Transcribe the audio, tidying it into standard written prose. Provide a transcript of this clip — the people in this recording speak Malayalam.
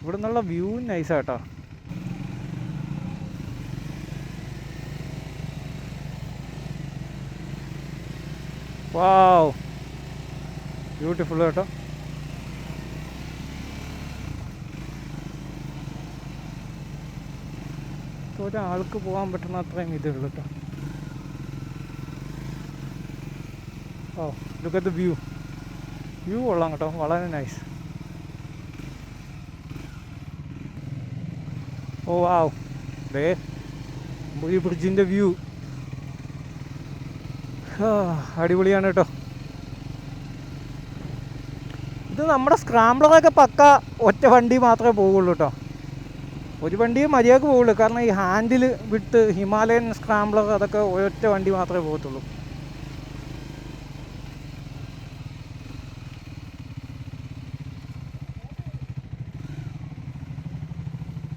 ഇവിടെ നിന്നുള്ള വ്യൂ നൈസാട്ടോ. വാവ്, ബ്യൂട്ടിഫുൾ കേട്ടോ. ഒരാൾക്ക് പോകാൻ പറ്റുന്ന അത്രയും ഇതേ ഉള്ളൂ കേട്ടോ. ഓ, ലുക്ക് അറ്റ് ദ വ്യൂ കൊള്ളാം കേട്ടോ, വളരെ നൈസ്. ഓ വാവ്, ദേ ഈ ബ്രിഡ്ജിൻ്റെ വ്യൂ അടിപൊളിയാണ് കേട്ടോ. ഇത് നമ്മുടെ സ്ക്രാംബ്ലറൊക്കെ പക്ക ഒറ്റ വണ്ടി മാത്രമേ പോവുള്ളൂ കേട്ടോ. ഒരു വണ്ടിയും മര്യാദക്ക് പോവുള്ളൂ, കാരണം ഈ ഹാൻഡിൽ വിട്ട് ഹിമാലയൻ സ്ക്രാംബ്ലർ അതൊക്കെ ഒറ്റ വണ്ടി മാത്രമേ പോകത്തുള്ളൂ.